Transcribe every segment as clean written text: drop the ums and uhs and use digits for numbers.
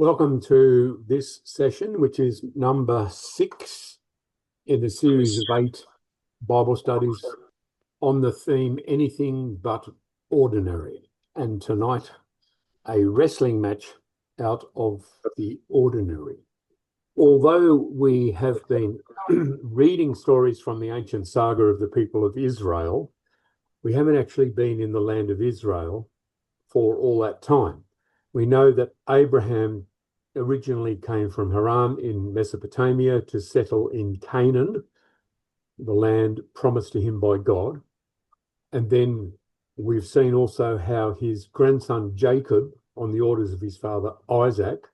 Welcome to this session, which is number 6 in the series of 8 Bible studies on the theme Anything But Ordinary. And tonight, a wrestling match out of the ordinary. Although we have been reading stories from the ancient saga of the people of Israel, we haven't actually been in the land of Israel for all that time. We know that Abraham originally came from Haran in Mesopotamia to settle in Canaan, the land promised to him by God. And then we've seen also how his grandson Jacob, on the orders of his father Isaac,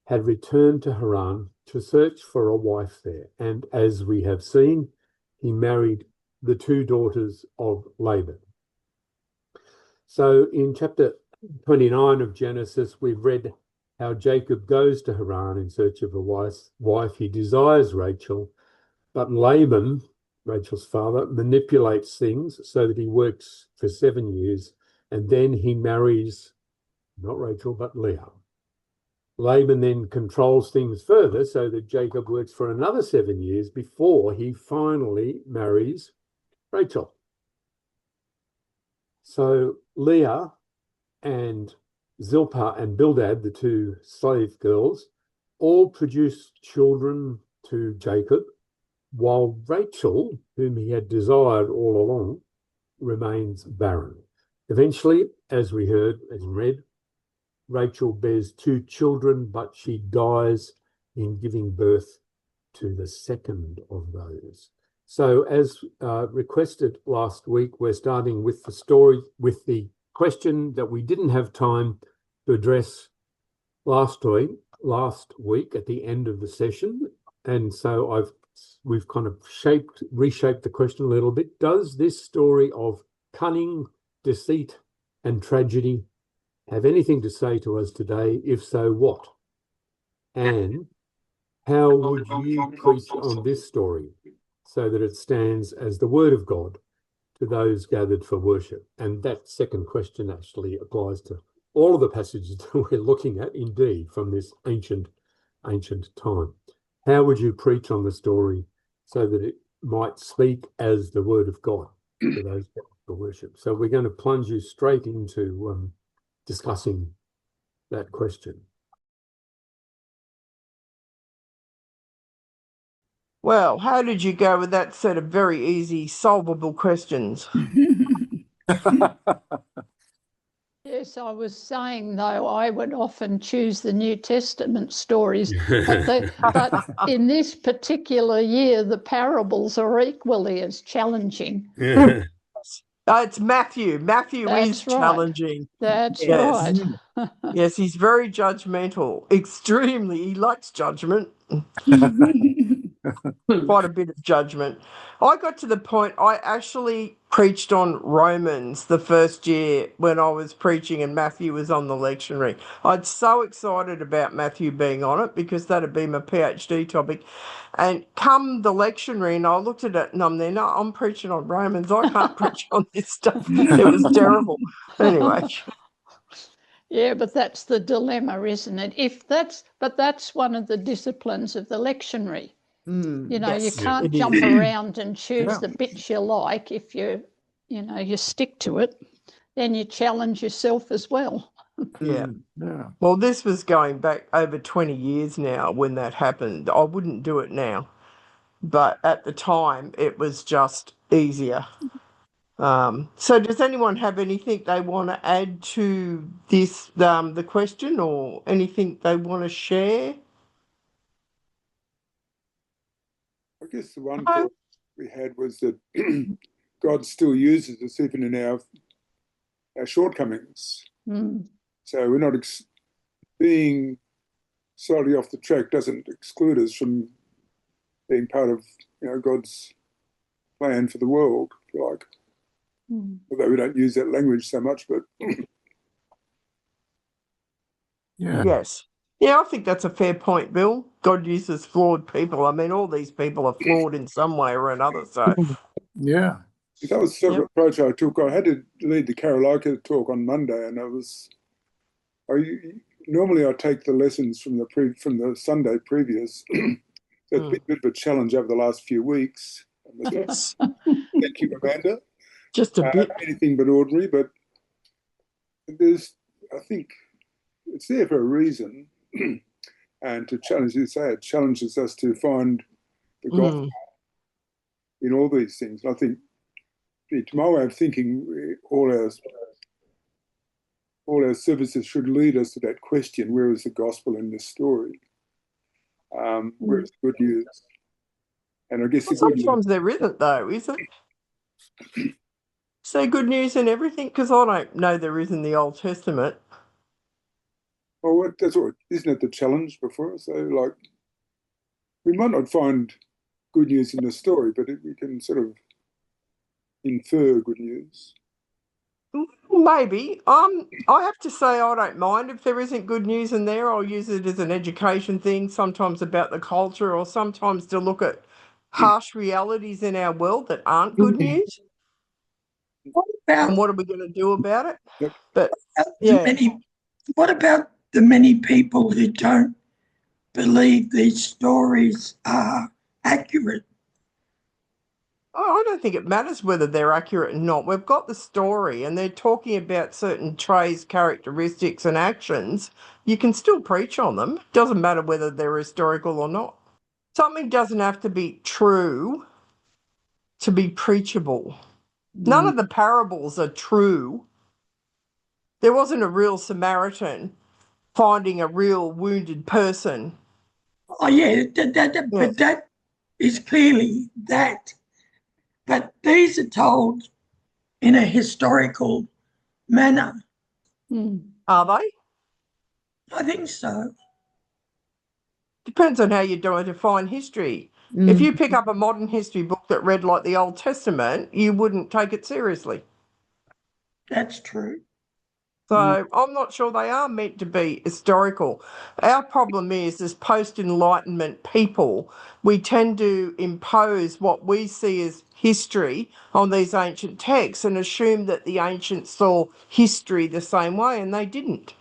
had returned to Haran to search for a wife there. And as we have seen, he married the 2 daughters of Laban. So in chapter 29 of Genesis, we've read how Jacob goes to Haran in search of a wife. He desires Rachel, but Laban, Rachel's father, manipulates things so that he works for 7 years, and then he marries, not Rachel, but Leah. Laban then controls things further so that Jacob works for another 7 years before he finally marries Rachel. So Leah and Zilpah and Bildad, the 2 slave girls, all produce children to Jacob, while Rachel, whom he had desired all along, remains barren. Eventually, as we heard and read, Rachel bears 2 children, but she dies in giving birth to the second of those. So as requested last week, we're starting with the story, with the question that we didn't have time to address last week at the end of the session. And so we've kind of reshaped the question a little bit. Does this story of cunning, deceit, and tragedy have anything to say to us today? If so, what? And how would you preach on this story so that it stands as the word of God to those gathered for worship? And that second question actually applies to all of the passages that we're looking at, indeed, from this ancient time. How would you preach on the story so that it might speak as the word of God to those gathered for worship? So we're going to plunge you straight into discussing that question. Well, how did you go with that set of very easy, solvable questions? Yes, I was saying, though, I would often choose the New Testament stories, but in this particular year, the parables are equally as challenging. It's Matthew. Matthew That's is right. challenging. That's right. Yes, he's very judgmental. Extremely. He likes judgment. Quite a bit of judgment. I got to the point I actually preached on Romans the first year when I was preaching and Matthew was on the lectionary. I'd so excited about Matthew being on it because that'd be my PhD topic. And come the lectionary, and I looked at it and I'm there, no, I'm preaching on Romans. I can't preach on this stuff. It was terrible. Anyway. Yeah, but that's the dilemma, isn't it? But that's one of the disciplines of the lectionary. Yes, you can't jump around and choose the bits you like. If you stick to it, then you challenge yourself as well. Yeah. Well, this was going back over 20 years now when that happened. I wouldn't do it now, but at the time it was just easier. So does anyone have anything they want to add to this, the question, or anything they want to share? I guess the one thought we had was that God still uses us even in our shortcomings. So we're not being slightly off the track doesn't exclude us from being part of God's plan for the world, if you like. Although we don't use that language so much, but Yes. Yeah, I think that's a fair point, Bill. God uses flawed people. I mean, all these people are flawed in some way or another. So, yeah. That was the sort of approach I took. I had to lead the Carolina talk on Monday, and normally I take the lessons from the Sunday previous. So it's been a bit of a challenge over the last few weeks. Yes, Thank you, Amanda. just a bit. Anything but ordinary, but I think it's there for a reason. And to challenge, you say, it challenges us to find the gospel in all these things. And I think, to my way of thinking, all our services should lead us to that question: where is the gospel in this story? Where is the good news? And I guess Sometimes there isn't, though, is it? So good news in everything, because I don't know there is in the Old Testament. Well, that's what, isn't it the challenge before us? So, like, we might not find good news in the story, but we can sort of infer good news. Maybe. I have to say I don't mind if there isn't good news in there. I'll use it as an education thing, sometimes about the culture, or sometimes to look at harsh realities in our world that aren't good news. And what are we going to do about it? Yep. But yeah, what about the many people who don't believe these stories are accurate? I don't think it matters whether they're accurate or not. We've got the story and they're talking about certain traits, characteristics, and actions. You can still preach on them. Doesn't matter whether they're historical or not. Something doesn't have to be true to be preachable. None of the parables are true. There wasn't a real Samaritan finding a real wounded person. Oh, yeah, but that is clearly that. But these are told in a historical manner. Are they? I think so. Depends on how you define history. If you pick up a modern history book that read like the Old Testament, you wouldn't take it seriously. That's true. So I'm not sure they are meant to be historical. Our problem is, as post-Enlightenment people, we tend to impose what we see as history on these ancient texts and assume that the ancients saw history the same way, and they didn't.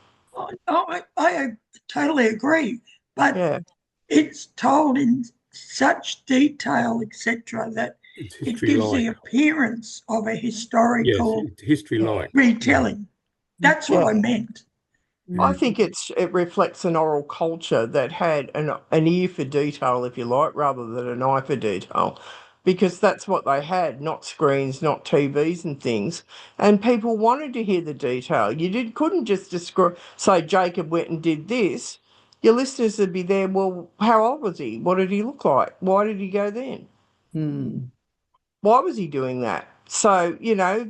I totally agree. But it's told in such detail, etc., that it gives the appearance of a historical retelling. That's what I meant. I think it reflects an oral culture that had an ear for detail, if you like, rather than an eye for detail, because that's what they had, not screens, not TVs and things. And people wanted to hear the detail. You couldn't just say Jacob went and did this. Your listeners would be there, well, how old was he? What did he look like? Why did he go then? Why was he doing that? So,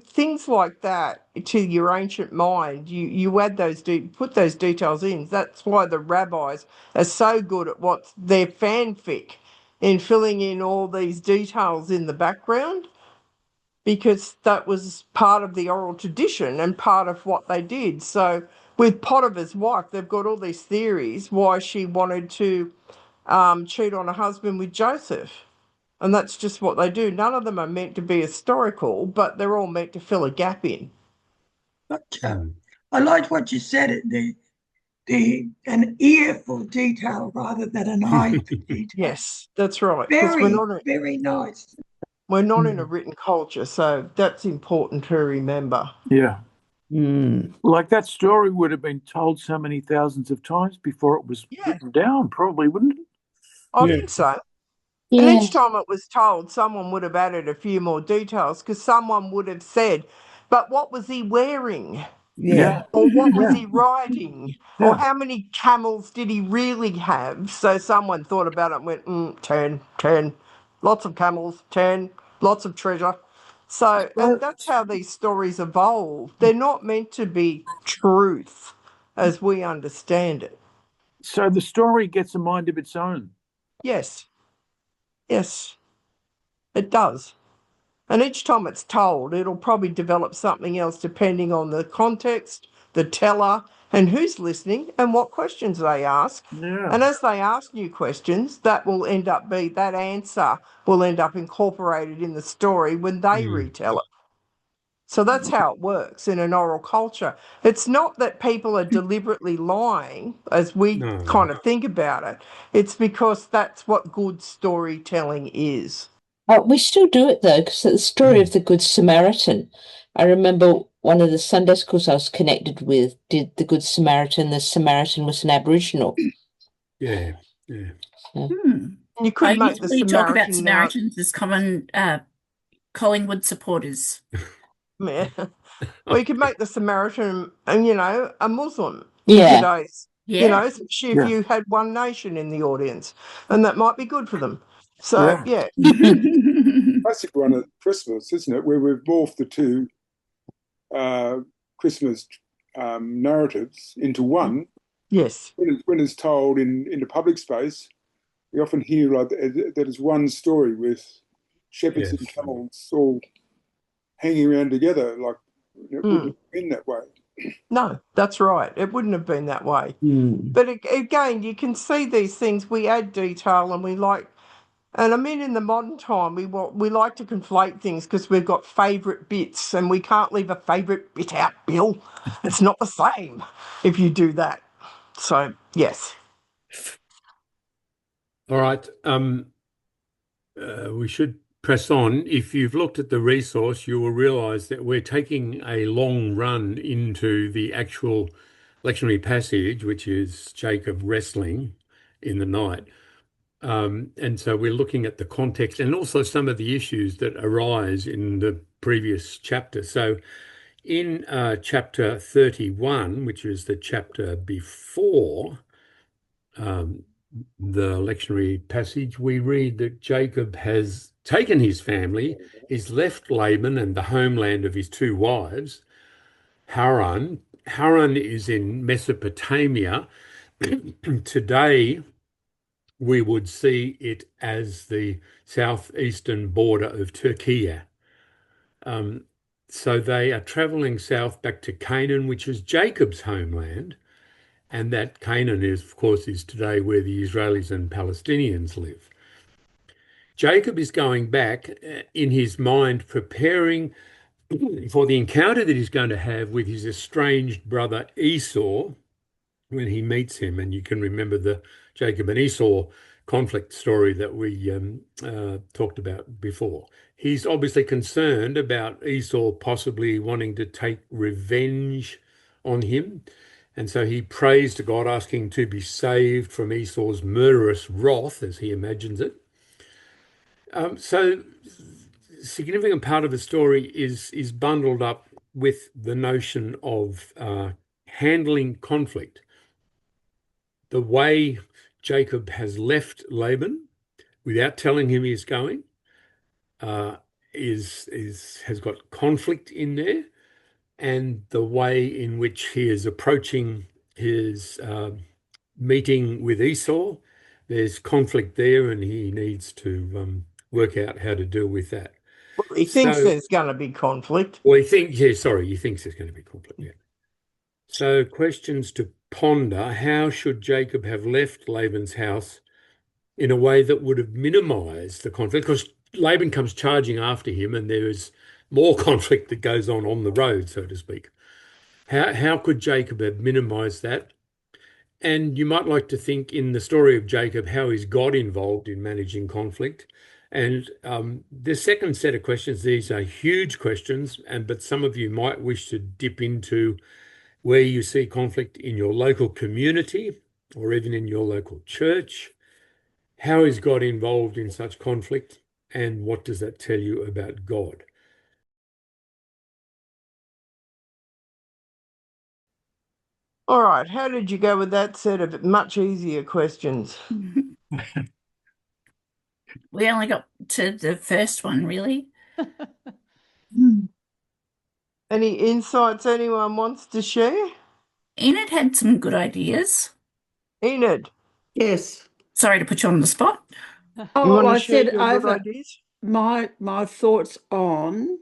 things like that to your ancient mind, you add those, put those details in. That's why the rabbis are so good at what's their fanfic in filling in all these details in the background, because that was part of the oral tradition and part of what they did. So with Potiphar's wife, they've got all these theories why she wanted to cheat on her husband with Joseph. And that's just what they do. None of them are meant to be historical, but they're all meant to fill a gap in. I liked what you said, an ear for detail rather than an eye for detail. Yes, that's right. Very nice. We're not in a written culture, so that's important to remember. Yeah. Like that story would have been told so many thousands of times before it was written down, probably, wouldn't it? I think so. And each time it was told, someone would have added a few more details, because someone would have said, but what was he wearing? Or what was he riding? Or how many camels did he really have? So someone thought about it and went, 10, lots of camels, 10, lots of treasure. So, and that's how these stories evolve. They're not meant to be truth as we understand it. So the story gets a mind of its own. Yes, it does. And each time it's told, it'll probably develop something else depending on the context, the teller, and who's listening and what questions they ask. And as they ask new questions, that answer will end up incorporated in the story when they retell it. So that's how it works in an oral culture. It's not that people are deliberately lying as we kind of think about it. It's because that's what good storytelling is. We still do it though, because the story of the Good Samaritan, I remember one of the Sunday schools I was connected with did the Good Samaritan. The Samaritan was an Aboriginal. Yeah. You could make the Samaritan talk about Samaritans as common Collingwood supporters. Yeah. Well, you could make the Samaritan, a Muslim Yeah. today's. Yeah. Especially if you had one nation in the audience, and that might be good for them. So, yeah. Classic one at Christmas, isn't it? Where we've morphed the two Christmas narratives into one. Yes. When it's told in the public space, we often hear that is one story with shepherds and camels all hanging around together, like it wouldn't have been that way. No, that's right. It wouldn't have been that way. But again, you can see these things. We add detail, and we like. And I mean, in the modern time, we like to conflate things because we've got favourite bits, and we can't leave a favourite bit out, Bill. It's not the same if you do that. So, yes. All right. We should press on. If you've looked at the resource, you will realise that we're taking a long run into the actual lectionary passage, which is Jacob wrestling in the night. And so we're looking at the context and also some of the issues that arise in the previous chapter. So in chapter 31, which is the chapter before the lectionary passage, we read that Jacob has taken his family, he's left Laban and the homeland of his two wives, Haran. Haran is in Mesopotamia. Today, we would see it as the southeastern border of Turkey. So they are traveling south back to Canaan, which is Jacob's homeland. And that Canaan of course, is today where the Israelis and Palestinians live. Jacob is going back in his mind, preparing for the encounter that he's going to have with his estranged brother Esau when he meets him. And you can remember the Jacob and Esau conflict story that we talked about before. He's obviously concerned about Esau possibly wanting to take revenge on him. And so he prays to God, asking to be saved from Esau's murderous wrath, as he imagines it. So a significant part of the story is bundled up with the notion of handling conflict. The way Jacob has left Laban without telling him he's going has got conflict in there, and the way in which he is approaching his meeting with Esau, there's conflict there, and he needs to work out how to deal with that. Well, he thinks there's going to be conflict. Well, he thinks there's going to be conflict, yeah. So questions to ponder: how should Jacob have left Laban's house in a way that would have minimized the conflict? Because Laban comes charging after him, and there is more conflict that goes on the road, so to speak. How could Jacob have minimized that? And you might like to think in the story of Jacob, how is God involved in managing conflict? And the second set of questions, these are huge questions, but some of you might wish to dip into where you see conflict in your local community or even in your local church. How is God involved in such conflict? And what does that tell you about God? All right. How did you go with that set of much easier questions? We only got to the first one, really. Any insights anyone wants to share? Enid had some good ideas. Enid. Yes. Sorry to put you on the spot. Oh, I said over my thoughts on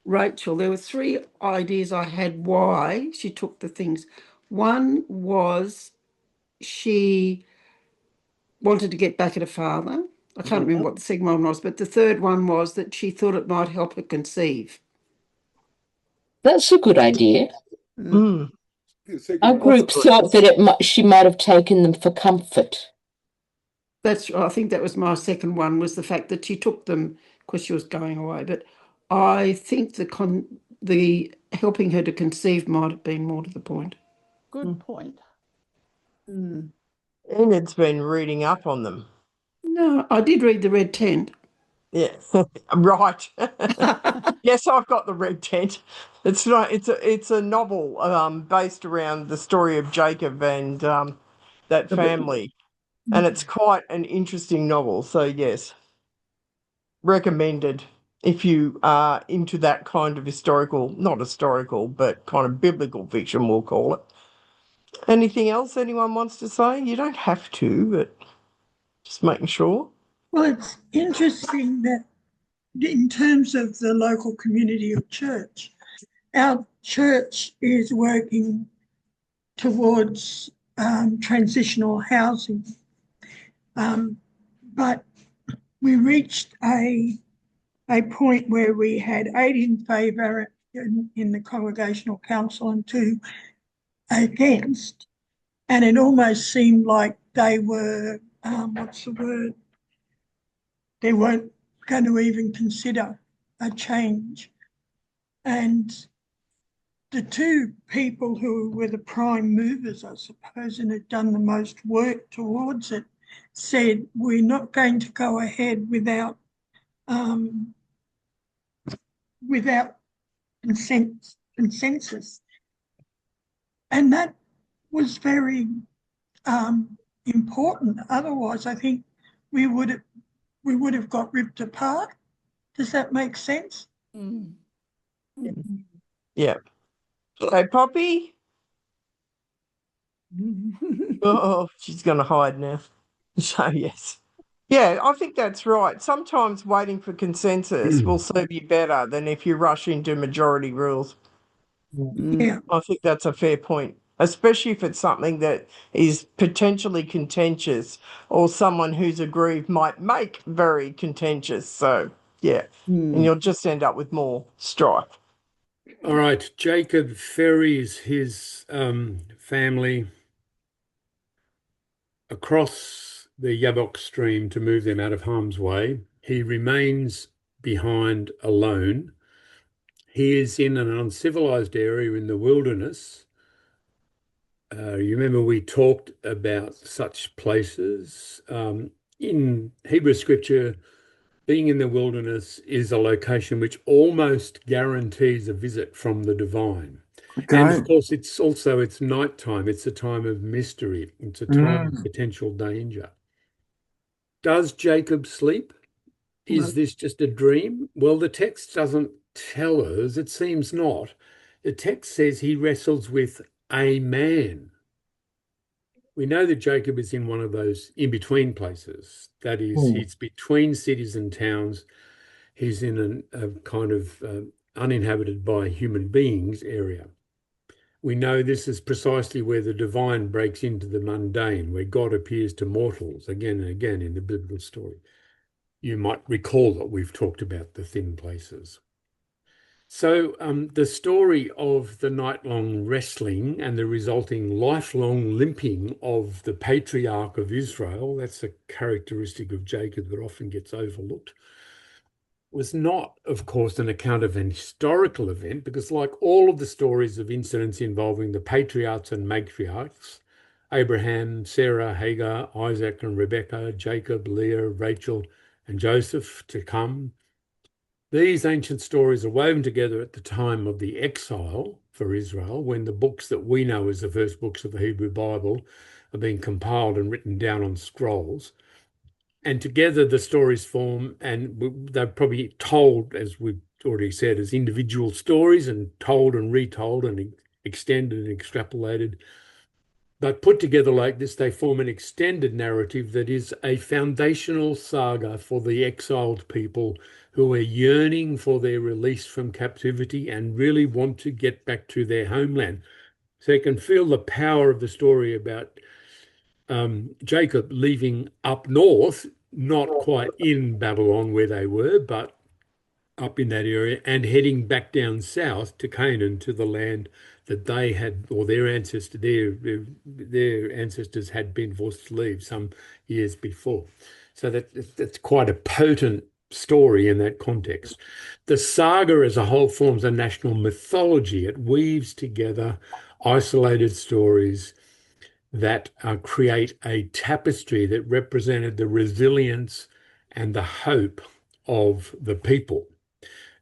Rachel. There were three ideas I had why she took the things. One was she wanted to get back at her father. I can't remember what the second one was, but the third one was that she thought it might help her conceive. That's a good idea. Mm. Our group thought that she might have taken them for comfort. I think that was my second one, was the fact that she took them because she was going away. But I think the helping her to conceive might have been more to the point. Good point. Enid's been reading up on them. No, I did read The Red Tent. Yeah, right. Yes, I've got The Red Tent. It's not. It's a novel based around the story of Jacob and that family, and it's quite an interesting novel. So yes, recommended if you are into that kind of not historical, but kind of biblical fiction, we'll call it. Anything else anyone wants to say? You don't have to, but just making sure. Well, it's interesting that in terms of the local community of church, our church is working towards transitional housing. But we reached a point where we had 8 in favour in the Congregational Council and 2 against, and it almost seemed like they were, they weren't going to even consider a change. And the 2 people who were the prime movers, I suppose, and had done the most work towards it, said, we're not going to go ahead without consensus. And that was very important. Otherwise, I think we would have got ripped apart. Does that make sense? Yeah. Hey, Poppy. Oh, she's going to hide now. So, yes. Yeah, I think that's right. Sometimes waiting for consensus will serve you better than if you rush into majority rules. Yeah. I think that's a fair point, especially if it's something that is potentially contentious or someone who's aggrieved might make very contentious. So, yeah, and you'll just end up with more strife. All right, Jacob ferries his family across the Yabok stream to move them out of harm's way. He remains behind alone. He is in an uncivilized area in the wilderness. You remember we talked about such places. In Hebrew scripture, being in the wilderness is a location which almost guarantees a visit from the divine. Okay. And of course, it's nighttime. It's a time of mystery. It's a time of potential danger. Does Jacob sleep? Is this just a dream? Well, the text doesn't tell us. It seems not. The text says he wrestles with a man. We know that Jacob is in one of those in-between places. That is, he's between cities and towns. He's in a kind of uninhabited by human beings area. We know this is precisely where the divine breaks into the mundane, where God appears to mortals again and again in the biblical story. You might recall that we've talked about the thin places. So the story of the night-long wrestling and the resulting lifelong limping of the patriarch of Israel, that's a characteristic of Jacob that often gets overlooked, was not, of course, an account of an historical event, because like all of the stories of incidents involving the patriarchs and matriarchs, Abraham, Sarah, Hagar, Isaac and Rebekah, Jacob, Leah, Rachel and Joseph to come, these ancient stories are woven together at the time of the exile for Israel, when the books that we know as the first books of the Hebrew Bible are being compiled and written down on scrolls. And together the stories form, and they're probably told, as we've already said, as individual stories and told and retold and extended and extrapolated. But put together like this, they form an extended narrative that is a foundational saga for the exiled people who are yearning for their release from captivity and really want to get back to their homeland. So you can feel the power of the story about Jacob leaving up north, not quite in Babylon where they were, but up in that area and heading back down south to Canaan, to the land that they had, or their ancestors had been forced to leave some years before. So that's quite a potent story in that context. The saga as a whole forms a national mythology. It weaves together isolated stories that create a tapestry that represented the resilience and the hope of the people.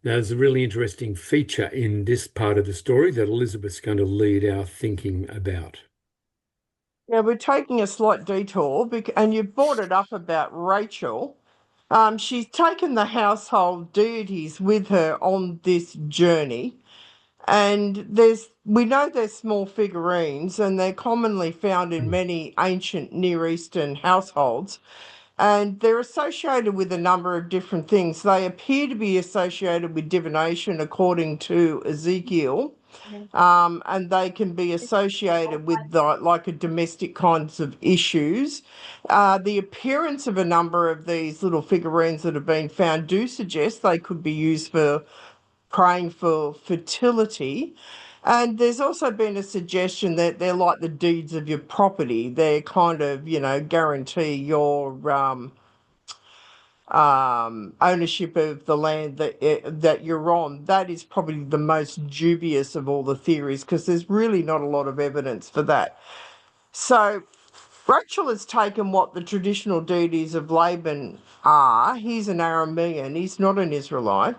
Now, there's a really interesting feature in this part of the story that Elizabeth's going to lead our thinking about. Yeah, we're taking a slight detour, and you brought it up about Rachel. She's taken the household deities with her on this journey, and we know they're small figurines, and they're commonly found in many ancient Near Eastern households, and they're associated with a number of different things. They appear to be associated with divination, according to Ezekiel. And they can be associated with like a domestic kinds of issues. The appearance of a number of these little figurines that have been found do suggest they could be used for praying for fertility. And there's also been a suggestion that they're like the deeds of your property. They're kind of, guarantee your ownership of the land that you're on. That is probably the most dubious of all the theories, because there's really not a lot of evidence for that. So Rachel has taken what the traditional deities of Laban are. He's an Aramean, he's not an Israelite.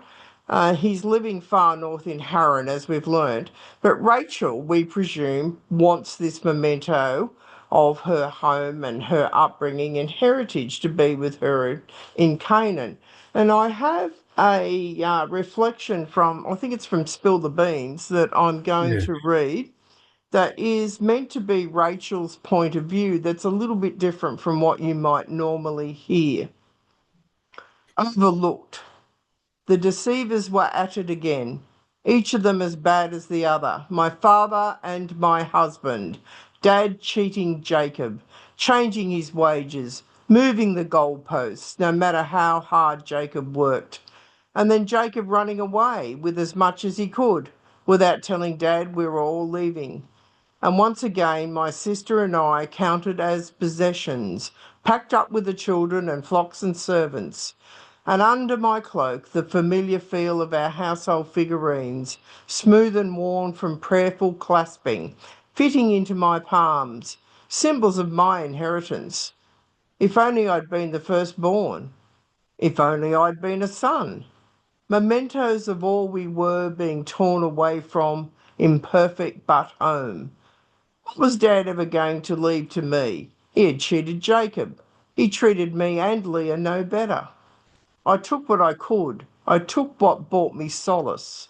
He's living far north in Haran, as we've learned. But Rachel, we presume, wants this memento of her home and her upbringing and heritage to be with her in Canaan. And I have a reflection from, I think it's from Spill the Beans, that I'm going to read, that is meant to be Rachel's point of view, that's a little bit different from what you might normally hear. Overlooked. The deceivers were at it again, each of them as bad as the other. My father and my husband. Dad cheating Jacob, changing his wages, moving the goalposts, no matter how hard Jacob worked. And then Jacob running away with as much as he could, without telling Dad we were all leaving. And once again, my sister and I counted as possessions, packed up with the children and flocks and servants. And under my cloak, the familiar feel of our household figurines, smooth and worn from prayerful clasping, fitting into my palms, symbols of my inheritance. If only I'd been the firstborn. If only I'd been a son. Mementos of all we were being torn away from, imperfect but home. What was Dad ever going to leave to me? He had cheated Jacob. He treated me and Leah no better. I took what I could. I took what brought me solace.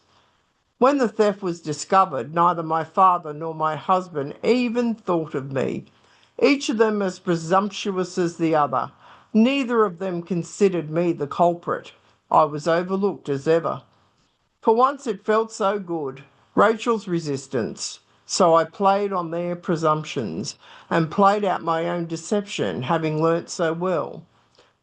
When the theft was discovered, neither my father nor my husband even thought of me. Each of them as presumptuous as the other. Neither of them considered me the culprit. I was overlooked as ever. For once it felt so good. Rachel's resistance. So I played on their presumptions and played out my own deception, having learnt so well.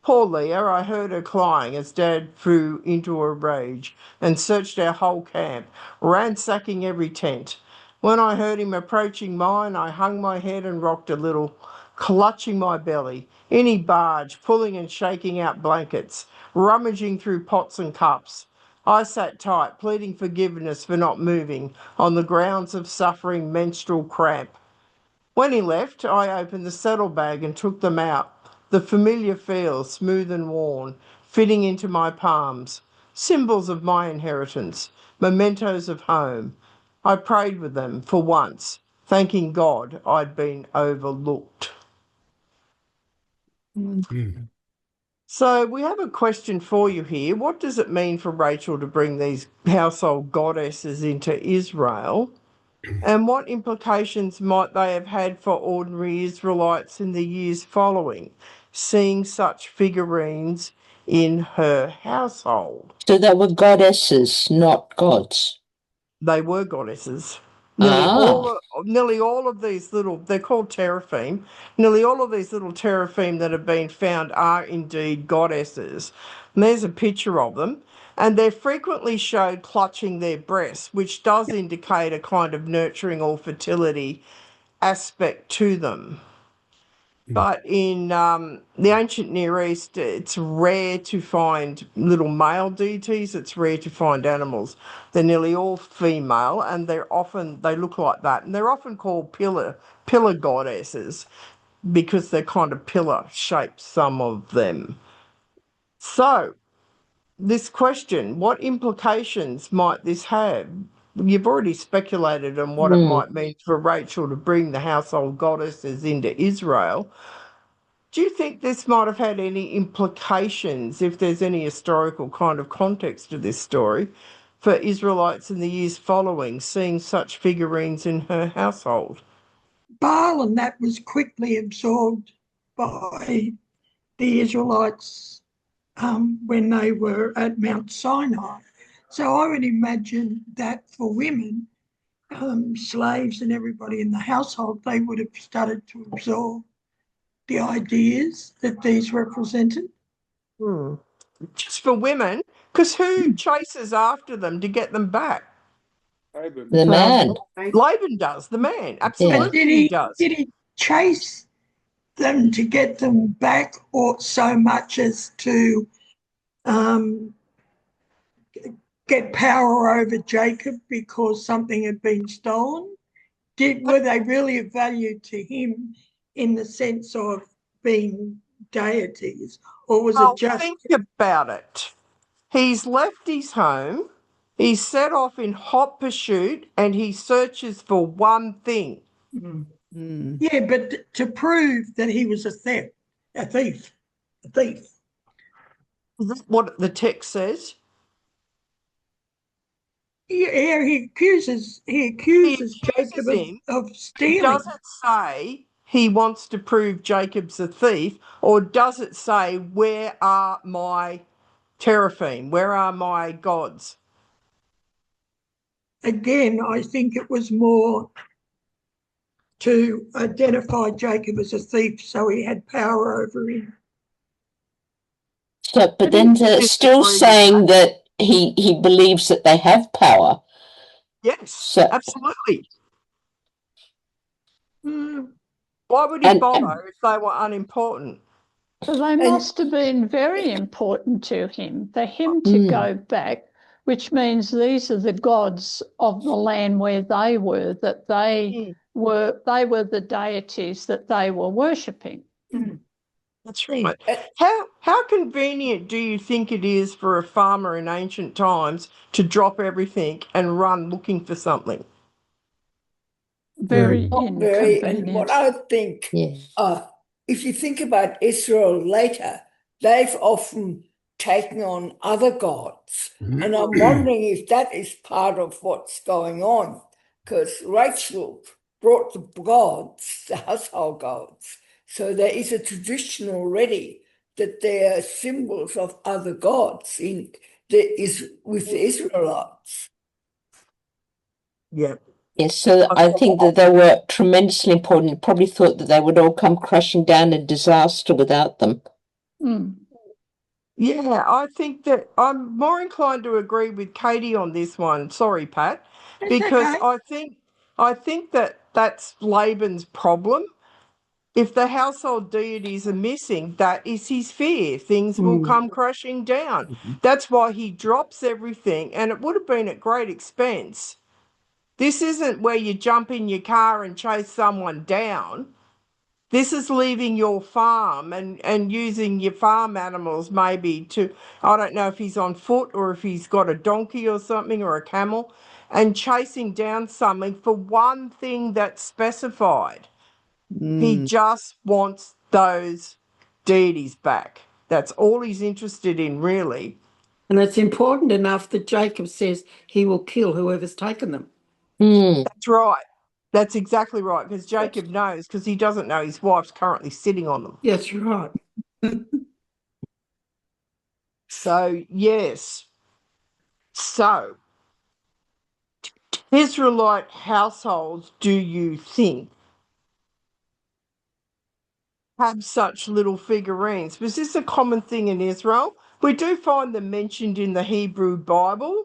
Poor Leah, I heard her crying as Dad flew into a rage and searched our whole camp, ransacking every tent. When I heard him approaching mine, I hung my head and rocked a little, clutching my belly. In he barged, pulling and shaking out blankets, rummaging through pots and cups. I sat tight, pleading forgiveness for not moving, on the grounds of suffering menstrual cramp. When he left, I opened the saddlebag and took them out. The familiar feel, smooth and worn, fitting into my palms. Symbols of my inheritance, mementos of home. I prayed with them for once, thanking God I'd been overlooked. So we have a question for you here. What does it mean for Rachel to bring these household goddesses into Israel? And what implications might they have had for ordinary Israelites in the years following, seeing such figurines in her household? So they were goddesses, not gods. They were goddesses. Ah. Nearly all of these little, they're called teraphim, nearly all of these little teraphim that have been found are indeed goddesses. And there's a picture of them. and they're frequently showed clutching their breasts, which does indicate a kind of nurturing or fertility aspect to them. But in the ancient Near East, it's rare to find little male deities. It's rare to find animals. They're nearly all female, and they look like that, and they're often called pillar goddesses because they're kind of pillar shaped, some of them. So, this question, what implications might this have? You've already speculated on what it might mean for Rachel to bring the household goddesses into Israel. Do you think this might have had any implications, if there's any historical kind of context to this story, for Israelites in the years following, seeing such figurines in her household? Baal and that was quickly absorbed by the Israelites when they were at Mount Sinai. So I would imagine that for women, slaves and everybody in the household, they would have started to absorb the ideas that these represented. Just for women, because who chases after them to get them back? The man. Laban does, the man. Absolutely he does. Did he chase them to get them back, or so much as to get power over Jacob because something had been stolen? Were they really of value to him in the sense of being deities, or was it just... Think about it. He's left his home, he's set off in hot pursuit, and he searches for one thing. Yeah, but to prove that he was a thief. Is that what the text says? Yeah, he accuses Jacob of stealing. Does it say he wants to prove Jacob's a thief, or does it say, where are my teraphim? Where are my gods? Again, I think it was more to identify Jacob as a thief so he had power over him. So, but then they're still saying that he believes that they have power. Yes, absolutely. Why would he bother if they were unimportant? So they must have been very important to him, for him to go back, which means these are the gods of the land where they were, that they were the deities that they were worshipping. That's right. How convenient do you think it is for a farmer in ancient times to drop everything and run looking for something? Very inconvenient. And what I think, if you think about Israel later, they've often taken on other gods. And I'm wondering if that is part of what's going on, because Rachel brought the gods, the household gods. So there is a tradition already that there are symbols of other gods with the Israelites. Yeah. Yes, so I think that they were tremendously important. Probably thought that they would all come crashing down in disaster without them. Yeah, I think that I'm more inclined to agree with Katie on this one. Sorry, Pat, because I think that that's Laban's problem. If the household deities are missing, that is his fear. Things will come crashing down. That's why he drops everything, and it would have been at great expense. This isn't where you jump in your car and chase someone down. This is leaving your farm and using your farm animals maybe to, I don't know if he's on foot or if he's got a donkey or something or a camel, and chasing down something for one thing that's specified. He just wants those deities back. That's all he's interested in, really. And it's important enough that Jacob says he will kill whoever's taken them. That's right. That's exactly right, because Jacob knows, because he doesn't know his wife's currently sitting on them. That's right. So, yes. So, Israelite households, do you think, have such little figurines? Was this a common thing in Israel, We do find them mentioned in the Hebrew Bible.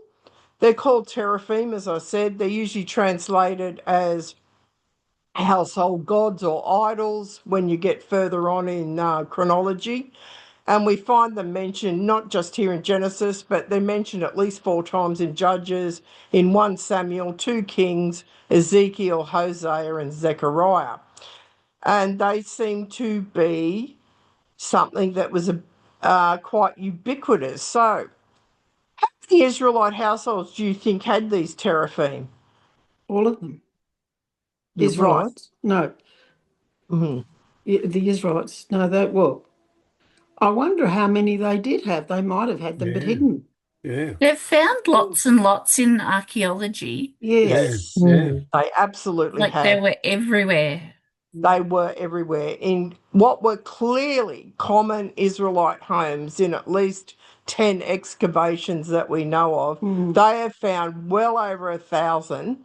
They're called teraphim, as I said. They're usually translated as household gods or idols when you get further on in chronology. And we find them mentioned not just here in Genesis, but they're mentioned at least 4 times in Judges, in 1 Samuel, 2 Kings, Ezekiel, Hosea, and Zechariah. And they seem to be something that was quite ubiquitous. So, how many Israelite households do you think had these teraphim? All of them. You're Israelites? Right. No. The Israelites. No, I wonder how many they did have. They might have had them, but hidden. Yeah. They've found lots and lots in archaeology. Yes. They absolutely Like have. they were everywhere. They were everywhere in what were clearly common Israelite homes in at least 10 excavations that we know of. They have found well over 1,000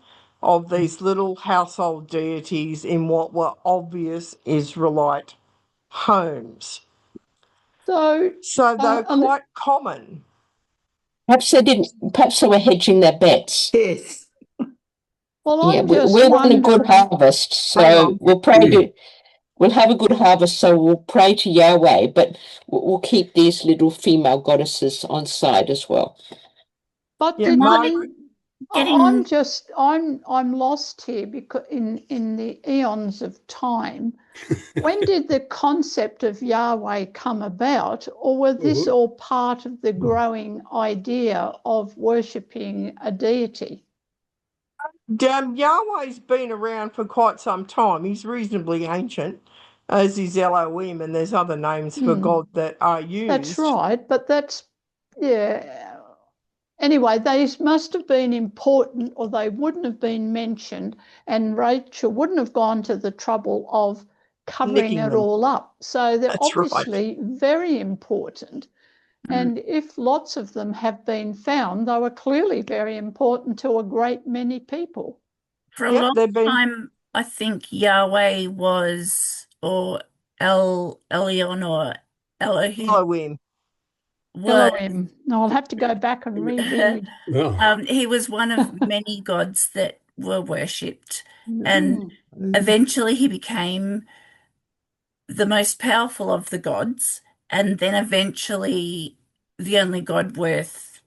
of these little household deities in what were obvious Israelite homes. So they're quite common. Perhaps they were hedging their bets. Yes. Well, Yeah, I'm just we want a good wondering. harvest, so we'll pray we'll have a good harvest, so we'll pray to Yahweh, but we'll keep these little female goddesses on side as well. But Yeah, I'm lost here because in the eons of time, when did the concept of Yahweh come about, or was this all part of the growing idea of worshipping a deity? Yahweh's been around for quite some time. He's reasonably ancient, as is Elohim, and there's other names for God that are used. That's right, but anyway, they must have been important, or they wouldn't have been mentioned, and Rachel wouldn't have gone to the trouble of covering it all up. So they're obviously very important. And if lots of them have been found, they were clearly very important to a great many people. For a long time, I think Yahweh was, or Elyon or Elohim. Elohim. No, I'll have to go back and reread. He was one of many gods that were worshipped, and eventually he became the most powerful of the gods, and then eventually the only god worth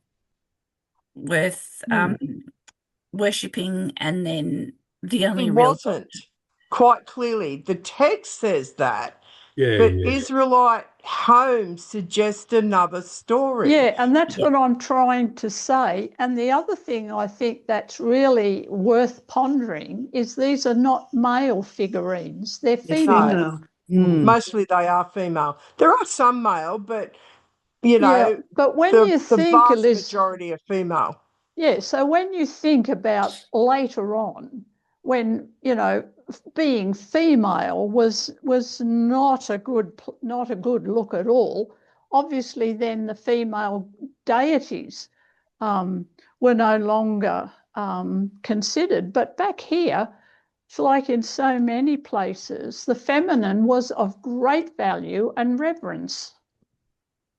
worshipping, and then the only real God. Quite clearly. The text says that. But Israelite homes suggest another story. Yeah, and that's what I'm trying to say. And the other thing I think that's really worth pondering is these are not male figurines. They're female. Mostly they are female. There are some male, but, but when you think the vast majority are female. Yeah, so when you think about later on, when, being female was not a good look at all. Obviously, then the female deities were no longer considered. But back here, it's like in so many places, the feminine was of great value and reverence.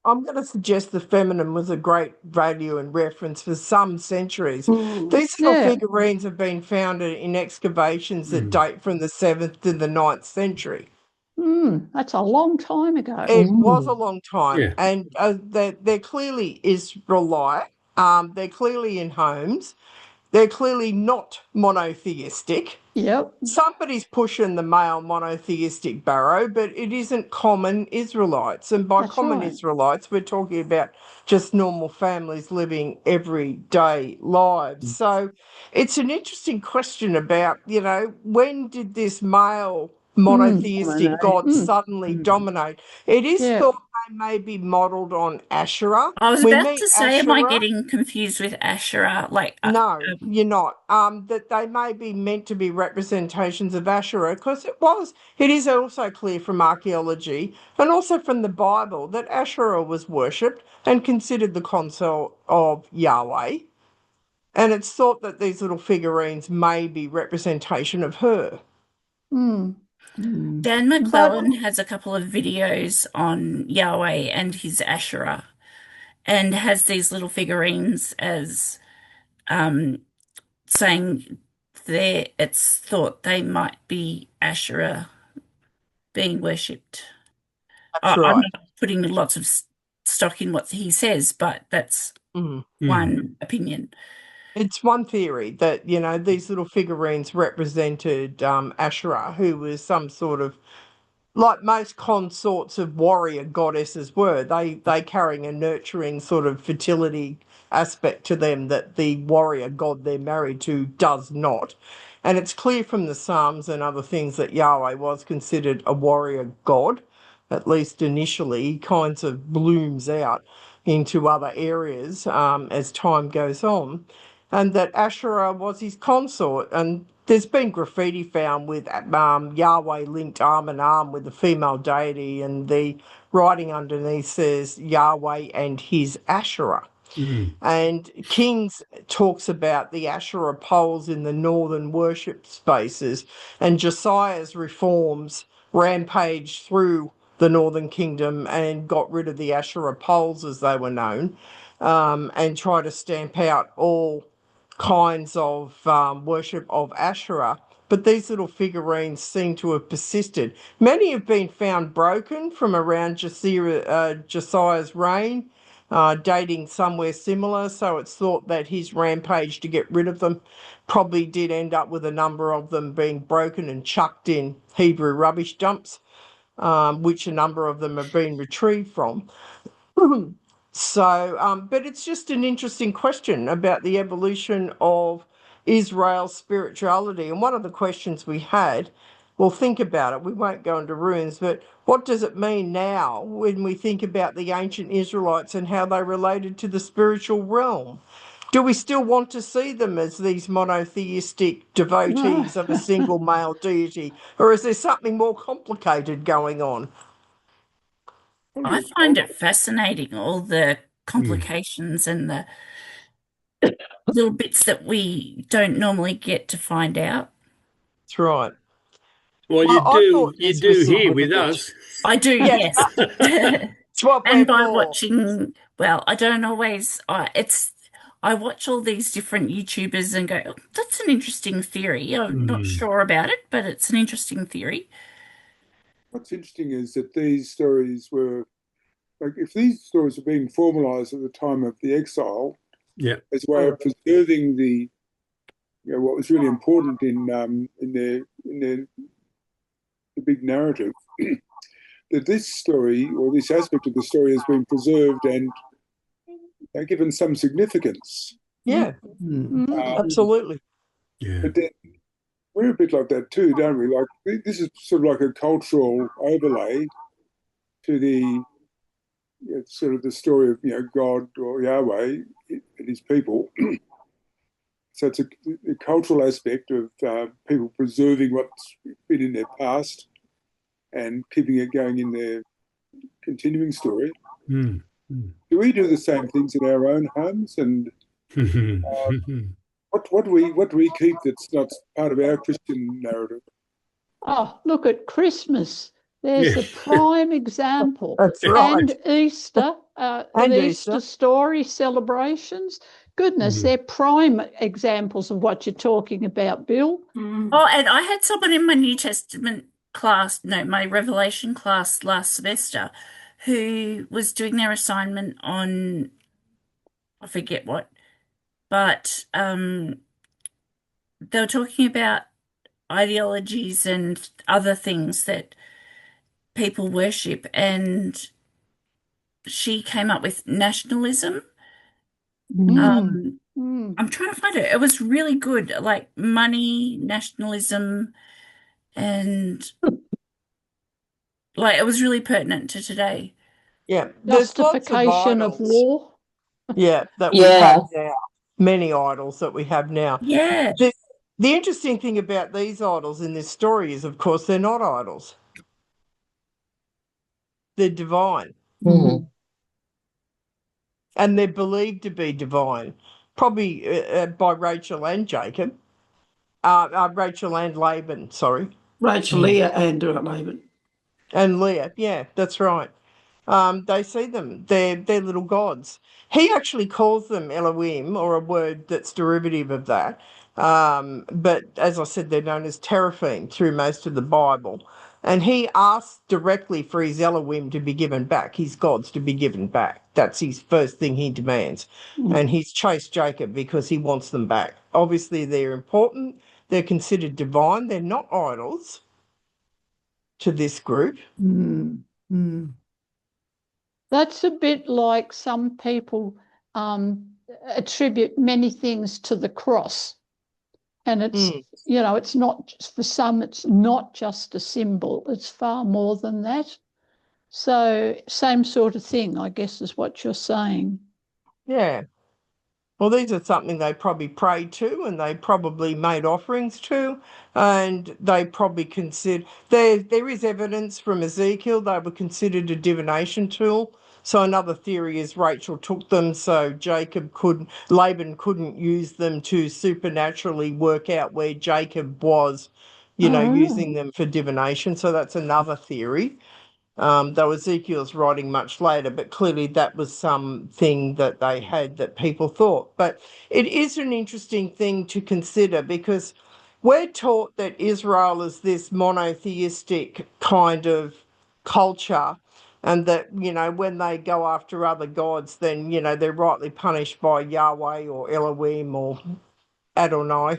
I'm going to suggest the feminine was a great value and reference for some centuries. These little figurines have been found in excavations that date from the 7th to the 9th century. That's a long time ago. It was a long time. And they're clearly Israelite. They're clearly in homes. They're clearly not monotheistic. Yep. Somebody's pushing the male monotheistic barrow, but it isn't common Israelites. And by Israelites, we're talking about just normal families living everyday lives. So it's an interesting question about, when did this male monotheistic God suddenly dominate? It is thought they may be modelled on Asherah. I was about to say, am I getting confused with Asherah? No, you're not. That they may be meant to be representations of Asherah, because it is also clear from archaeology and also from the Bible that Asherah was worshipped and considered the consort of Yahweh. And it's thought that these little figurines may be representation of her. Dan McClellan has a couple of videos on Yahweh and his Asherah. and has these little figurines as saying it's thought they might be Asherah being worshipped. That's I'm right. not putting lots of stock in what he says, but that's one opinion. It's one theory that, you know, these little figurines represented Asherah, who was some sort of, like most consorts of warrior goddesses were, they carrying a nurturing sort of fertility aspect to them that the warrior god they're married to does not. And it's clear from the Psalms and other things that Yahweh was considered a warrior god, at least initially. He kinds of blooms out into other areas as time goes on, and that Asherah was his consort. And there's been graffiti found with Yahweh linked arm in arm with the female deity, and the writing underneath says Yahweh and his Asherah. And Kings talks about the Asherah poles in the northern worship spaces, and Josiah's reforms rampaged through the northern kingdom and got rid of the Asherah poles, as they were known, and tried to stamp out all kinds of worship of Asherah. But these little figurines seem to have persisted. Many have been found broken from around Josiah's reign, dating somewhere similar. So it's thought that his rampage to get rid of them probably did end up with a number of them being broken and chucked in Hebrew rubbish dumps, which a number of them have been retrieved from. So, but it's just an interesting question about the evolution of Israel's spirituality. And one of the questions we had, well, think about it, we won't go into ruins, but what does it mean now when we think about the ancient Israelites and how they related to the spiritual realm? Do we still want to see them as these monotheistic devotees of a single male deity, or is there something more complicated going on? I find it fascinating, all the complications and the little bits that we don't normally get to find out. That's right. Well, you do here with us. I do, yes. It's what we're And by for. watching, well, I don't always, I watch all these different YouTubers and go, oh, that's an interesting theory. I'm not sure about it, but it's an interesting theory. What's interesting is that these stories were, like, if these stories were being formalized at the time of the exile, as a way of preserving the, what was really important in the big narrative, that this story or this aspect of the story has been preserved and given some significance. Yeah, absolutely. Yeah. But then we're a bit like that too, don't we? Like, this is sort of like a cultural overlay to the sort of the story of God or Yahweh and his people. So it's a cultural aspect of people preserving what's been in their past and keeping it going in their continuing story. Do we do the same things in our own homes? And what do we keep that's not part of our Christian narrative? Oh, look at Christmas. There's a prime example. That's right. And Easter, Easter story celebrations. Goodness, they're prime examples of what you're talking about, Bill. Oh, and I had someone in my New Testament class, no, my Revelation class last semester, who was doing their assignment on, I forget what, but they were talking about ideologies and other things that people worship, and she came up with nationalism. I'm trying to find it. It was really good, like money, nationalism, and like it was really pertinent to today. Yeah, Justification of war. Yeah, that we have now. Many idols that we have now. Yeah. The interesting thing about these idols in this story is, of course, they're not idols. They're divine. And they're believed to be divine, probably by Rachel and Jacob. Rachel and Laban, sorry. Rachel, Leah and Laban. And Leah, yeah, that's right. They see them. They're little gods. He actually calls them Elohim, or a word that's derivative of that. But as I said, they're known as teraphim through most of the Bible. And he asks directly for his Elohim to be given back, his gods to be given back. That's his first thing he demands. And he's chased Jacob because he wants them back. Obviously, they're important. They're considered divine. They're not idols to this group. That's a bit like some people attribute many things to the cross. And it's, you know, it's not, for some, it's not just a symbol. It's far more than that. So same sort of thing, I guess, is what you're saying. Yeah. Well, these are something they probably prayed to, and they probably made offerings to, and they probably consider there is evidence from Ezekiel they were considered a divination tool. So another theory is Rachel took them so Laban couldn't use them to supernaturally work out where Jacob was, using them for divination. So that's another theory. Though Ezekiel's writing much later, but clearly that was something that they had that people thought. But it is an interesting thing to consider because we're taught that Israel is this monotheistic kind of culture, and that, when they go after other gods, then, they're rightly punished by Yahweh or Elohim or Adonai,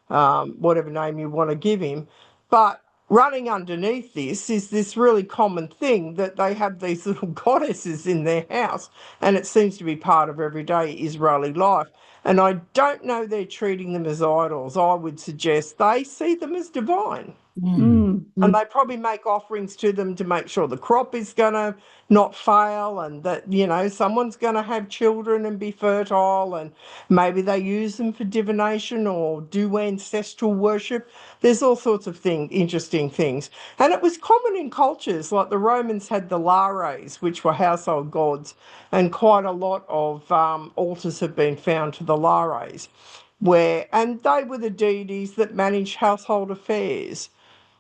whatever name you want to give him. But running underneath this is this really common thing that they have these little goddesses in their house, and it seems to be part of everyday Israeli life. And I don't know they're treating them as idols. I would suggest they see them as divine. And they probably make offerings to them to make sure the crop is going to not fail, and that, someone's going to have children and be fertile, and maybe they use them for divination or do ancestral worship. There's all sorts of interesting things. And it was common in cultures, like the Romans had the lares, which were household gods, and quite a lot of altars have been found to the lares, and they were the deities that managed household affairs.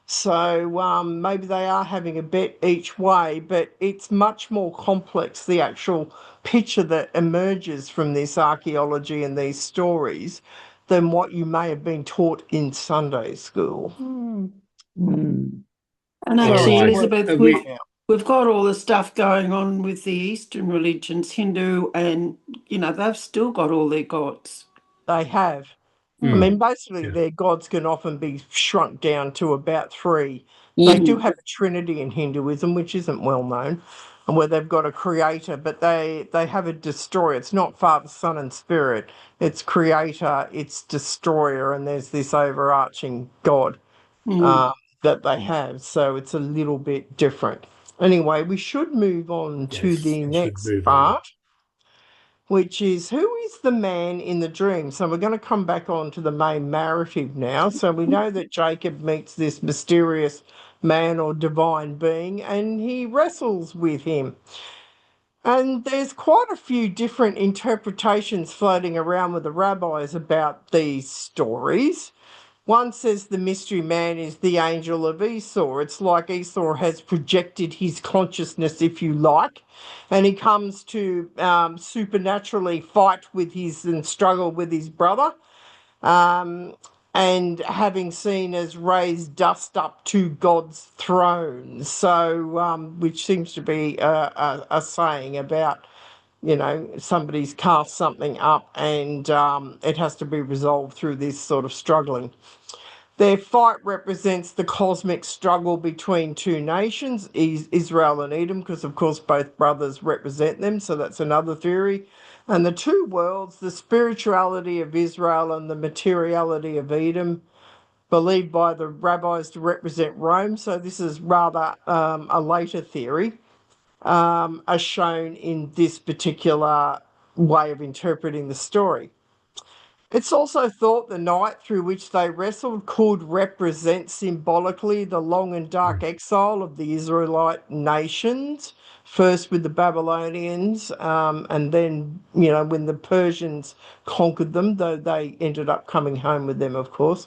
So maybe they are having a bet each way, but it's much more complex, the actual picture that emerges from this archaeology and these stories, than what you may have been taught in Sunday school. And actually, Elizabeth, we've got all the stuff going on with the Eastern religions, Hindu, and, they've still got all their gods. They have. I mean, basically, their gods can often be shrunk down to about 3. They do have a trinity in Hinduism, which isn't well known, and where they've got a creator, but they have a destroyer. It's not Father, Son, and Spirit. It's creator, it's destroyer, and there's this overarching God that they have. So it's a little bit different. Anyway, we should move on to the next part, which is, who is the man in the dream? So we're going to come back on to the main narrative now. So we know that Jacob meets this mysterious man or divine being, and he wrestles with him. And there's quite a few different interpretations floating around with the rabbis about these stories. One says the mystery man is the angel of Esau. It's like Esau has projected his consciousness, if you like, and he comes to supernaturally fight with and struggle with his brother, and having seen as raised dust up to God's throne. So, which seems to be a saying about, somebody's cast something up, and it has to be resolved through this sort of struggling. Their fight represents the cosmic struggle between 2 nations, Israel and Edom, because of course both brothers represent them, so that's another theory. And the 2 worlds, the spirituality of Israel and the materiality of Edom, believed by the rabbis to represent Rome, so this is rather a later theory, are shown in this particular way of interpreting the story. It's also thought the night through which they wrestled could represent symbolically the long and dark exile of the Israelite nations, first with the Babylonians, and then, when the Persians conquered them, though they ended up coming home with them, of course.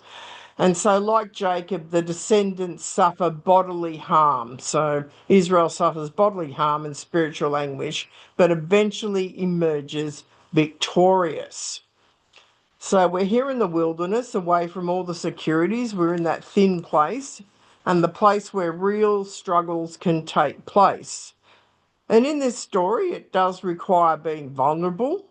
And so, like Jacob, the descendants suffer bodily harm. So Israel suffers bodily harm and spiritual anguish, but eventually emerges victorious. So we're here in the wilderness, away from all the securities. We're in that thin place, and the place where real struggles can take place. And in this story, it does require being vulnerable.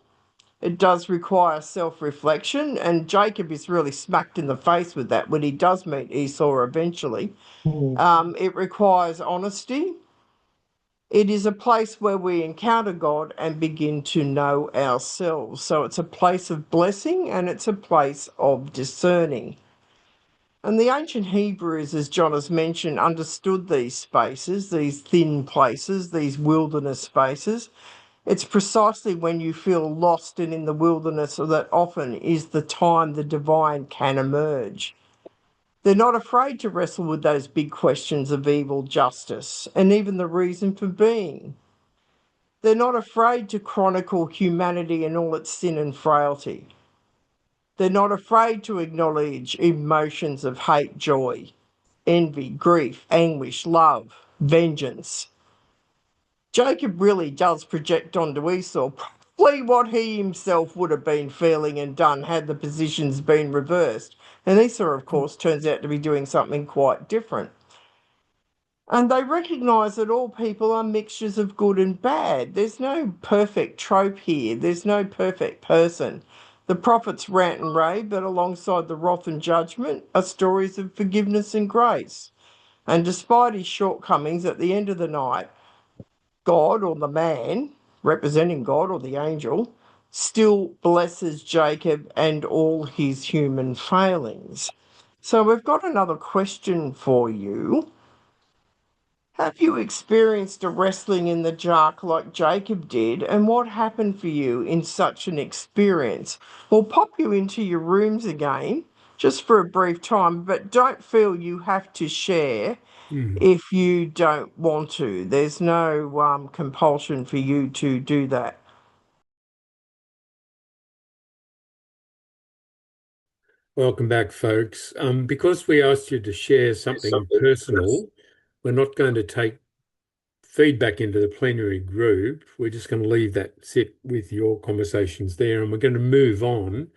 It does require self-reflection, and Jacob is really smacked in the face with that when he does meet Esau eventually. It requires honesty. It is a place where we encounter God and begin to know ourselves. So it's a place of blessing and it's a place of discerning. And the ancient Hebrews, as John has mentioned, understood these spaces, these thin places, these wilderness spaces. It's precisely when you feel lost and in the wilderness that often is the time the divine can emerge. They're not afraid to wrestle with those big questions of evil, justice, and even the reason for being. They're not afraid to chronicle humanity and all its sin and frailty. They're not afraid to acknowledge emotions of hate, joy, envy, grief, anguish, love, vengeance. Jacob really does project onto Esau probably what he himself would have been feeling and done had the positions been reversed. And Esau, of course, turns out to be doing something quite different. And they recognise that all people are mixtures of good and bad. There's no perfect trope here. There's no perfect person. The prophets rant and rave, but alongside the wrath and judgment are stories of forgiveness and grace. And despite his shortcomings, at the end of the night, God or the man, representing God or the angel, still blesses Jacob and all his human failings. So we've got another question for you. Have you experienced a wrestling in the dark like Jacob did, and what happened for you in such an experience? We'll pop you into your rooms again just for a brief time, but don't feel you have to share if you don't want to. There's no compulsion for you to do that. Welcome back, folks. Because we asked you to share something personal, we're not going to take feedback into the plenary group. We're just going to leave that sit with your conversations there, and we're going to move on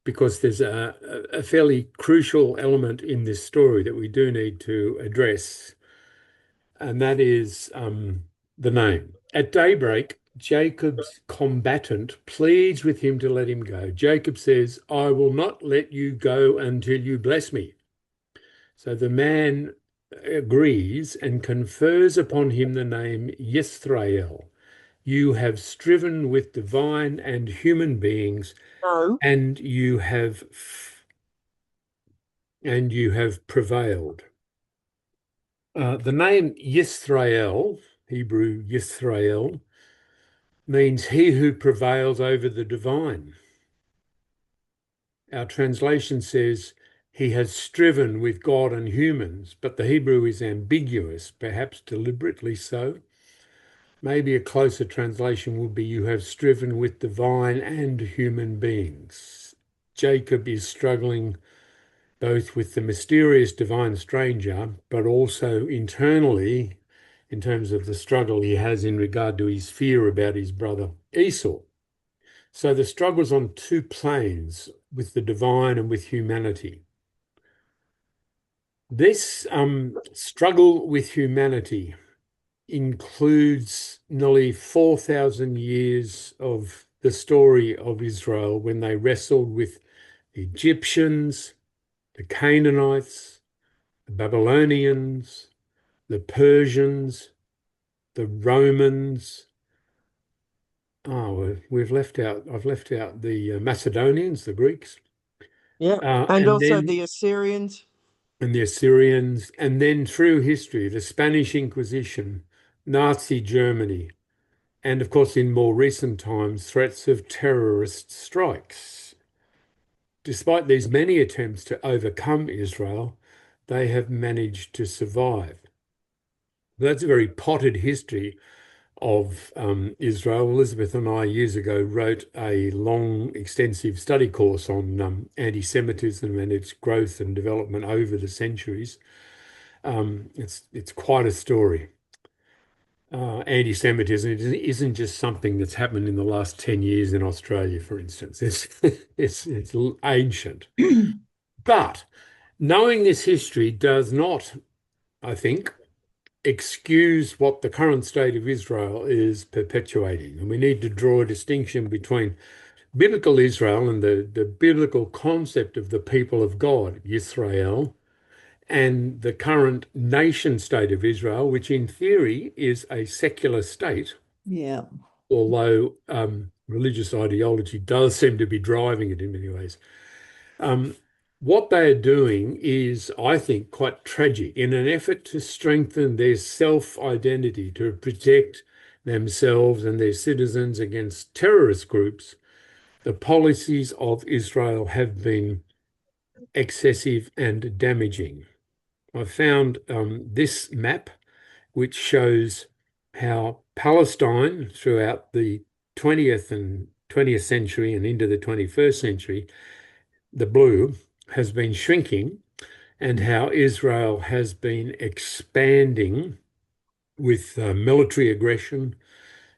because there's a fairly crucial element in this story that we do need to address, and that is the name. At daybreak, Jacob's combatant pleads with him to let him go. Jacob says, "I will not let you go until you bless me." So the man agrees and confers upon him the name Yisrael. You have striven with divine and human beings, and you have prevailed. The name Yisrael, Hebrew Yisrael, means he who prevails over the divine. Our translation says he has striven with God and humans, but the Hebrew is ambiguous, perhaps deliberately so. Maybe a closer translation would be you have striven with divine and human beings. Jacob is struggling both with the mysterious divine stranger, but also internally in terms of the struggle he has in regard to his fear about his brother Esau. So the struggle's on two planes, with the divine and with humanity. This struggle with humanity includes nearly 4,000 years of the story of Israel when they wrestled with the Egyptians, the Canaanites, the Babylonians, the Persians, the Romans. I've left out the Macedonians, the Greeks. Yeah, and also the Assyrians. And the Assyrians, and then through history, the Spanish Inquisition, Nazi Germany, and of course, in more recent times, threats of terrorist strikes. Despite these many attempts to overcome Israel, they have managed to survive. That's a very potted history of Israel. Elizabeth and I years ago wrote a long, extensive study course on anti-Semitism and its growth and development over the centuries. It's quite a story. Anti-Semitism isn't just something that's happened in the last 10 years in Australia, for instance. It's ancient. But knowing this history does not, I think, excuse what the current state of Israel is perpetuating. And we need to draw a distinction between biblical Israel and the biblical concept of the people of God, Yisrael, and the current nation state of Israel, which in theory is a secular state. Yeah. Although religious ideology does seem to be driving it in many ways. What they are doing is, I think, quite tragic in an effort to strengthen their self-identity, to protect themselves and their citizens against terrorist groups. The policies of Israel have been excessive and damaging. I found this map, which shows how Palestine throughout the 20th century and into the 21st century, the blue, has been shrinking, and how Israel has been expanding with military aggression,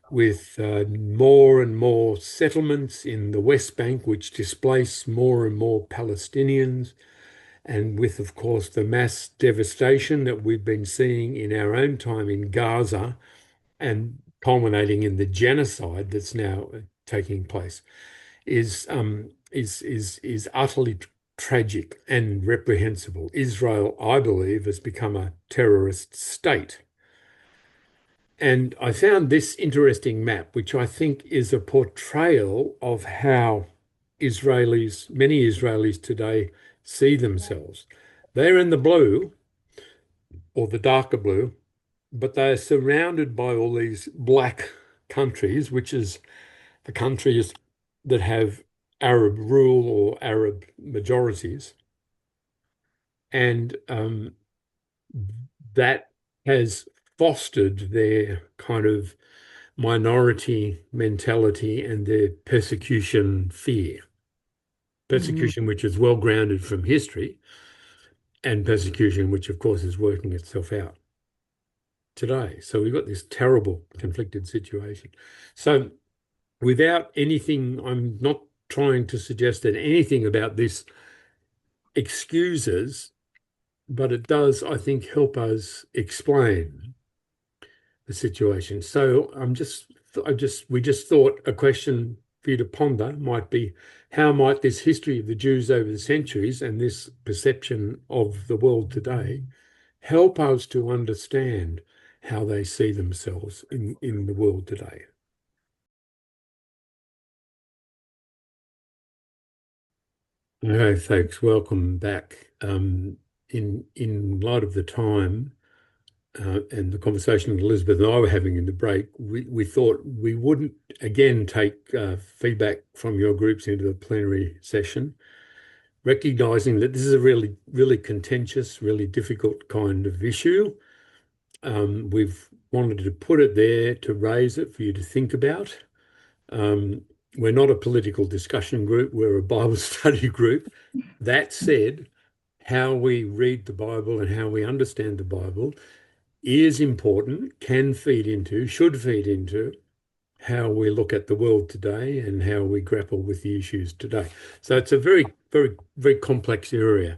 with more and more settlements in the West Bank, which displace more and more Palestinians, and with, of course, the mass devastation that we've been seeing in our own time in Gaza and culminating in the genocide that's now taking place is utterly tragic and reprehensible. Israel, I believe, has become a terrorist state. And I found this interesting map, which I think is a portrayal of how many Israelis today see themselves. They're in the blue, or the darker blue, but they are surrounded by all these black countries, which is the countries that have Arab rule or Arab majorities. And that has fostered their kind of minority mentality and their persecution fear. Persecution which is well grounded from history, and persecution which, of course, is working itself out today. So we've got this terrible conflicted situation. So without anything, I'm not trying to suggest that anything about this excuses, but it does, I think, help us explain the situation. So we just thought a question for you to ponder might be, how might this history of the Jews over the centuries and this perception of the world today help us to understand how they see themselves in the world today? Okay, folks, welcome back. In light of the time and the conversation that Elizabeth and I were having in the break, we thought we wouldn't again take feedback from your groups into the plenary session, recognising that this is a really, really contentious, really difficult kind of issue. We've wanted to put it there to raise it for you to think about. We're not a political discussion group, we're a Bible study group. That said, how we read the Bible and how we understand the Bible is important, can feed into, should feed into how we look at the world today and how we grapple with the issues today. So it's a very, very, very complex area.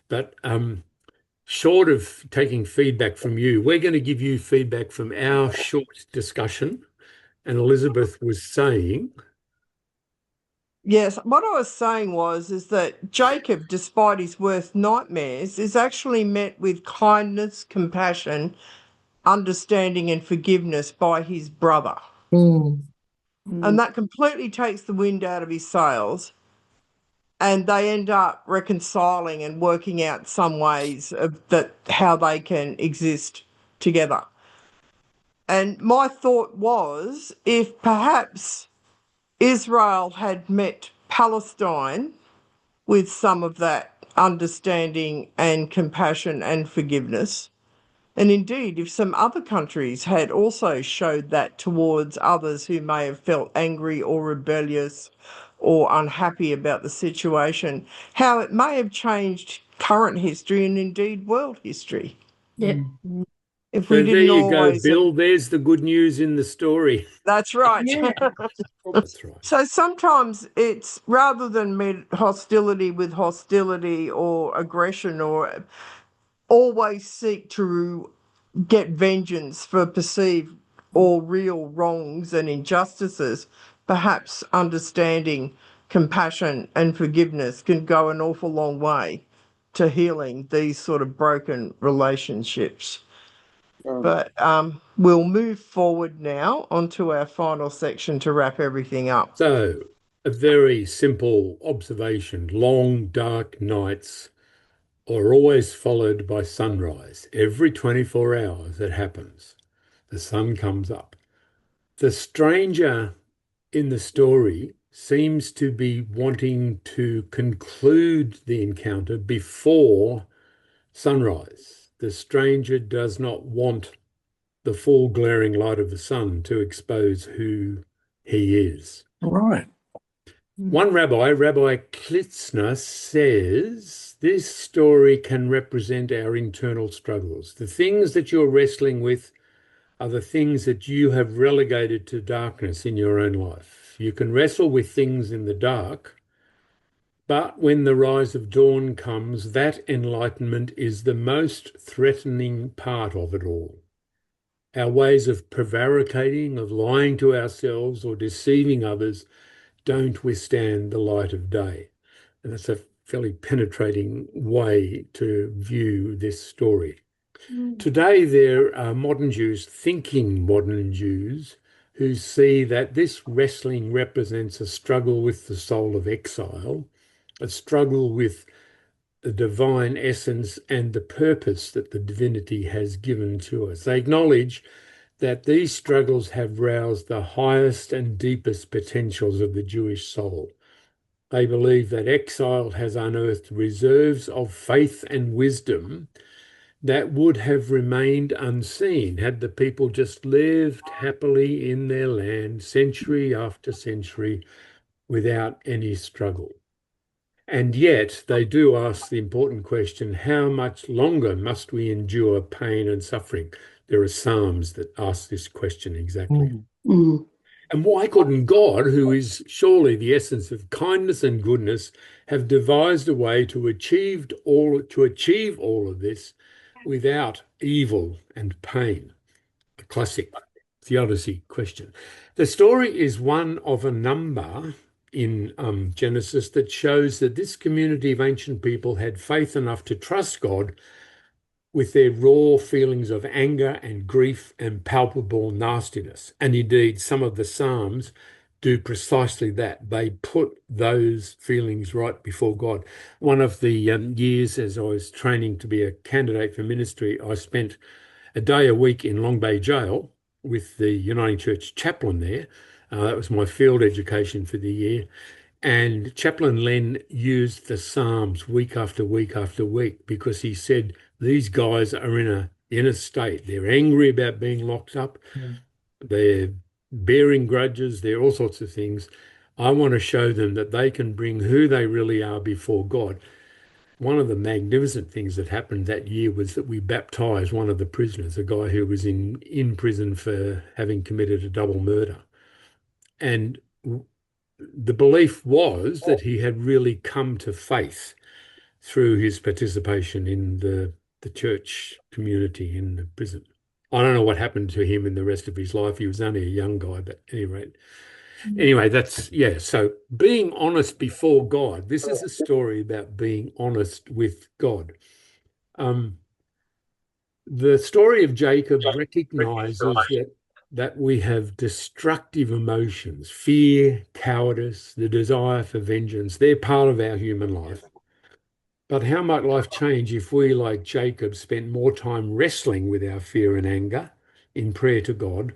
But short of taking feedback from you, we're going to give you feedback from our short discussion. And Elizabeth was saying... Yes, what I was saying is that Jacob, despite his worst nightmares, is actually met with kindness, compassion, understanding and forgiveness by his brother. And that completely takes the wind out of his sails, and they end up reconciling and working out some ways of how they can exist together. And my thought was, if perhaps Israel had met Palestine with some of that understanding and compassion and forgiveness, And indeed, if some other countries had also showed that towards others who may have felt angry or rebellious or unhappy about the situation, how it may have changed current history and indeed world history. Yeah. If So we there didn't you go, always Bill. There's the good news in the story. That's right. Yeah. That's right. So sometimes it's rather than meet hostility with hostility or aggression or always seek to get vengeance for perceived or real wrongs and injustices, perhaps understanding, compassion, and forgiveness can go an awful long way to healing these sort of broken relationships. But we'll move forward now onto our final section to wrap everything up. So, a very simple observation. Long, dark nights are always followed by sunrise. Every 24 hours it happens. The sun comes up. The stranger in the story seems to be wanting to conclude the encounter before sunrise. The stranger does not want the full glaring light of the sun to expose who he is. Right. One rabbi, Rabbi Klitzner, says this story can represent our internal struggles. The things that you're wrestling with are the things that you have relegated to darkness in your own life. You can wrestle with things in the dark, but when the rise of dawn comes, that enlightenment is the most threatening part of it all. Our ways of prevaricating, of lying to ourselves or deceiving others don't withstand the light of day. And that's a fairly penetrating way to view this story. Today, there are modern Jews, thinking modern Jews, who see that this wrestling represents a struggle with the soul of exile, a struggle with the divine essence and the purpose that the divinity has given to us. They acknowledge that these struggles have roused the highest and deepest potentials of the Jewish soul. They believe that exile has unearthed reserves of faith and wisdom that would have remained unseen had the people just lived happily in their land century after century without any struggle. And yet they do ask the important question, how much longer must we endure pain and suffering? There are Psalms that ask this question exactly. And why couldn't God, who is surely the essence of kindness and goodness, have devised a way to achieve all of this without evil and pain? The classic theodicy question. The story is one of a number in Genesis that shows that this community of ancient people had faith enough to trust God with their raw feelings of anger and grief and palpable nastiness. And indeed, some of the Psalms do precisely that. They put those feelings right before God. One of the years as I was training to be a candidate for ministry, I spent a day a week in Long Bay Jail with the Uniting Church chaplain there. That was my field education for the year. And Chaplain Len used the Psalms week after week after week because he said these guys are in a state. They're angry about being locked up. They're bearing grudges. They're all sorts of things. I want to show them that they can bring who they really are before God. One of the magnificent things that happened that year was that we baptized one of the prisoners, a guy who was in prison for having committed a double murder. And the belief was that he had really come to faith through his participation in the church community in the prison. I don't know what happened to him in the rest of his life. He was only a young guy, but at any rate. Anyway, so being honest before God. This is a story about being honest with God. The story of Jacob recognizes that we have destructive emotions, fear, cowardice, the desire for vengeance. They're part of our human life. But how might life change if we, like Jacob, spent more time wrestling with our fear and anger in prayer to God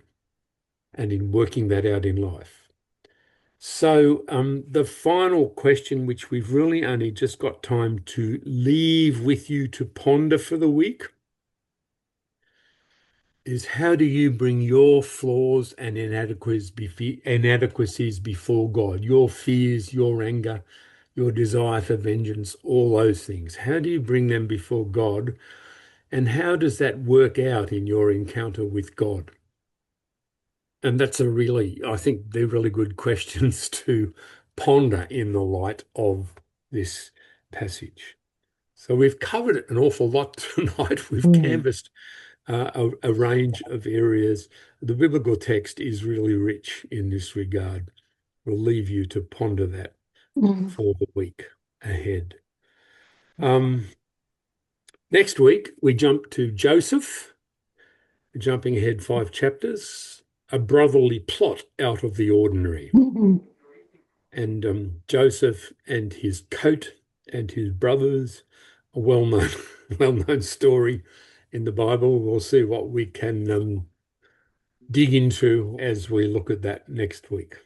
and in working that out in life? So the final question, which we've really only just got time to leave with you to ponder for the week, is how do you bring your flaws and inadequacies before God, your fears, your anger, your desire for vengeance, all those things? How do you bring them before God? And how does that work out in your encounter with God? And that's I think they're really good questions to ponder in the light of this passage. So we've covered an awful lot tonight. We've canvassed a range of areas. The biblical text is really rich in this regard. We'll leave you to ponder that for the week ahead. Next week, we jump to Joseph, jumping ahead 5 chapters, a brotherly plot out of the ordinary. And Joseph and his coat and his brothers, a well-known story in the Bible. We'll see what we can dig into as we look at that next week.